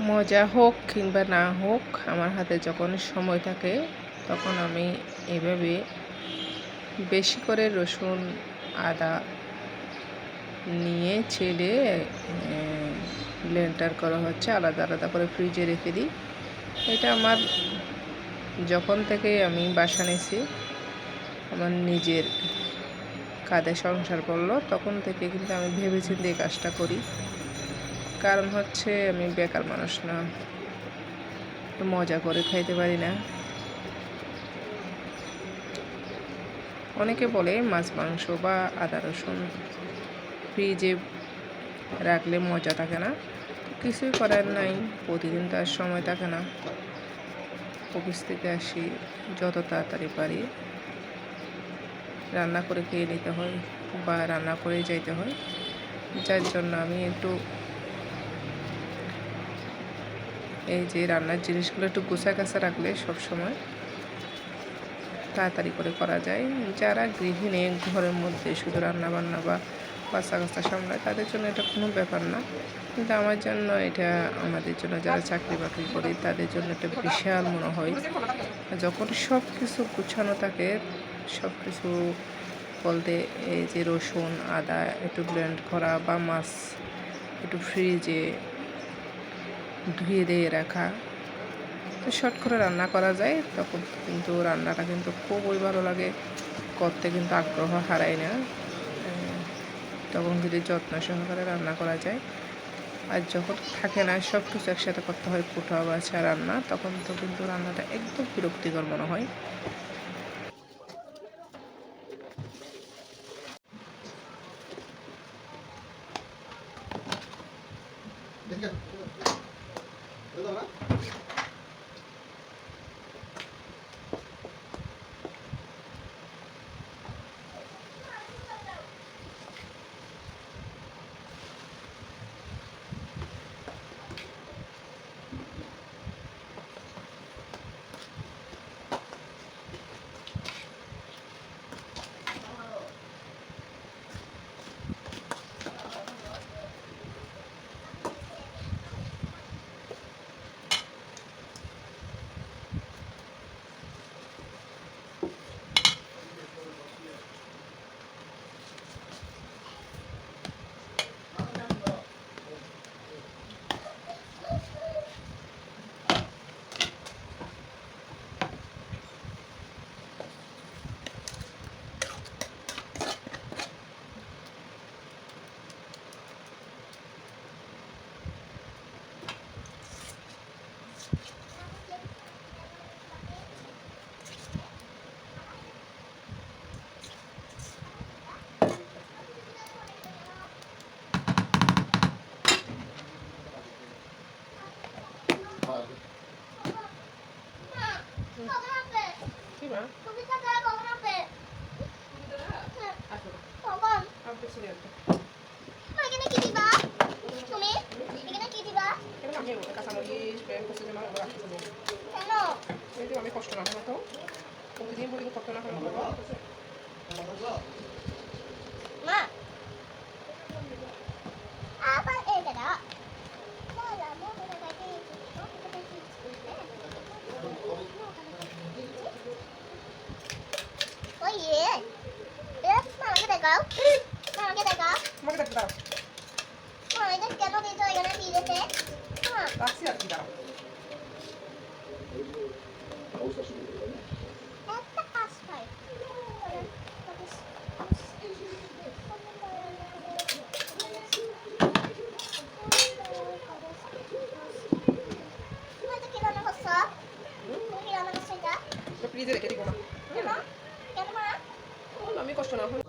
মজা হোক কিংবা না হোক, আমার হাতে যখন সময় থাকে তখন আমি এভাবে বেশি করে রসুন আদা নিয়ে ছেড়ে ব্লেন্ডার করা হচ্ছে, আলাদা আলাদা করে ফ্রিজে রেখে দিই। এটা আমার যখন থেকে আমি বাসা নিয়েছি, আমার নিজের কাঁধে সংসার করলো, তখন থেকে কিন্তু আমি ভেবেচিন্তে এই কাজটা করি। কারণ হচ্ছে আমি বেকার মানুষ না, একটু মজা করে খাইতে পারি না। অনেকে বলে মাছ মাংস বা আদা রসুন ফ্রিজে রাখলে মজা থাকে না। কিছুই করার নাই, প্রতিদিন তো আর সময় থাকে না। অফিস থেকে আসি, যত তাড়াতাড়ি পারি রান্না করে খেয়ে নিতে হয় বা রান্না করেই যাইতে হয়। যার জন্য আমি একটু এই যে রান্নার জিনিসগুলো একটু গোছা কাছা রাখলে সবসময় তাড়াতাড়ি করে করা যায়। যারা গৃহিণী ঘরের মধ্যে শুধু রান্না বান্না বা বাচ্চা কাচ্চা সামলায়, তাদের জন্য এটা কোনো ব্যাপার না, কিন্তু আমার জন্য এটা, আমাদের জন্য যারা চাকরি বাকরি করি তাদের জন্য এটা বিশাল মনে হয়। যখন সব কিছু গুছানো থাকে, সব কিছু বলতে এই যে রসুন আদা একটু ব্লেন্ড করা বা মাছ একটু ফ্রিজে ধুয়ে দিয়ে রাখা, তো শর্ট করে রান্না করা যায়, তখন কিন্তু রান্নাটা কিন্তু খুবই ভালো লাগে, করতে কিন্তু আগ্রহ হারায় না। তখন যদি যত্ন সহকারে রান্না করা যায়। আর যখন থাকে না, সব কিছু একসাথে করতে হয়, কুটা বাছা রান্না, তখন তো কিন্তু রান্নাটা একদম বিরক্তিকর মনে হয়। আমি কষ্ট না হয় তো প্রতিদিন বলি কষ্ট না হয় মা আবার এটা দাও oye মামাকে দেখাও মামাকে দেখাও মামাকে দেখাও মা এটা কেন দিছো এখানে দিয়েছে মা রাখছি আর কি দাও একটা কাজ পাই প্লিজে রেখে দিব না কেন মা আমি কষ্ট না হয়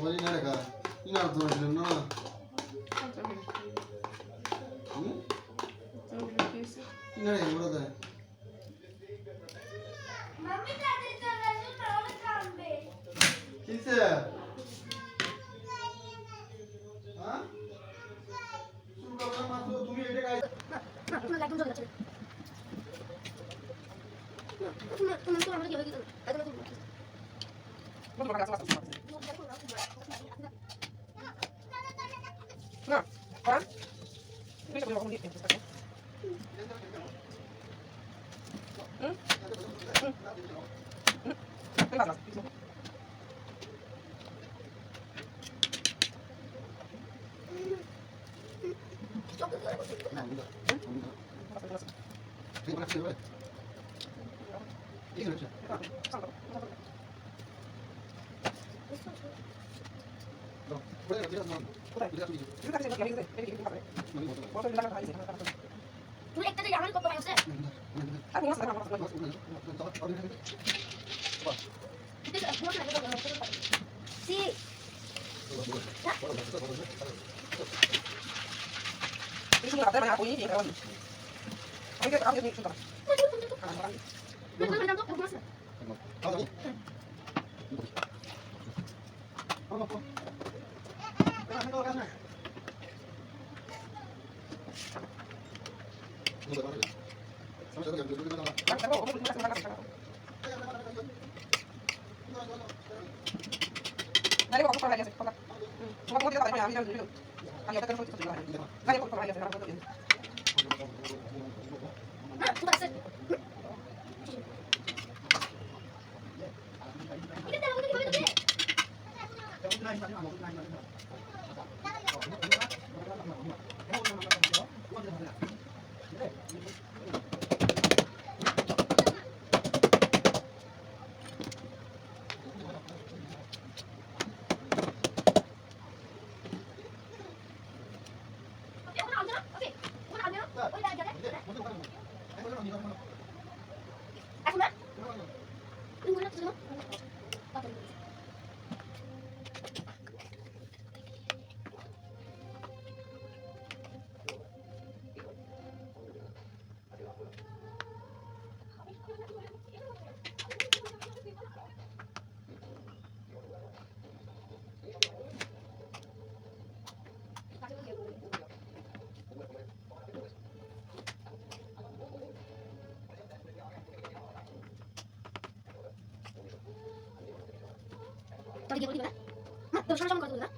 Wani na daga ina zuwa da na ina da yamma da mami ta ce ta zo ta wani kambe তুমি একটা যে আমার কত আছে Sí. Tadi dia boleh mana? Mak, terus sama kau tu mana?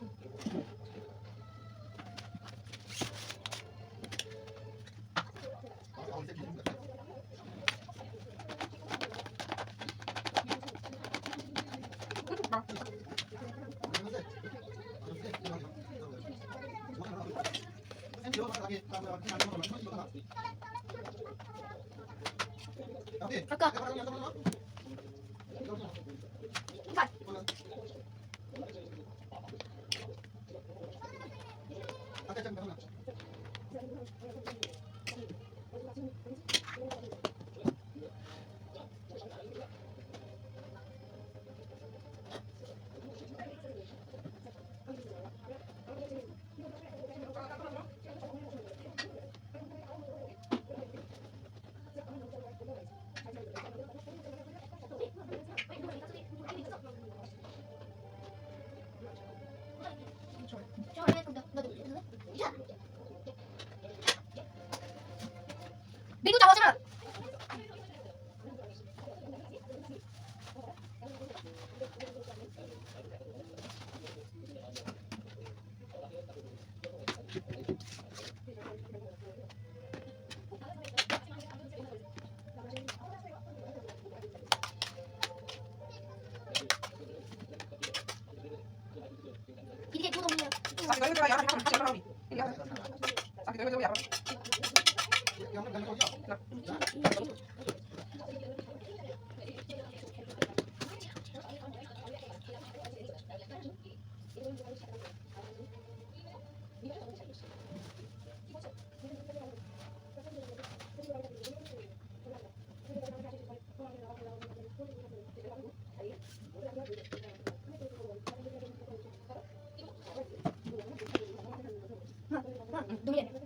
Kakak. Empat. Bingung tak macam mana? Ini kayak tutup punya. Tunggu ya.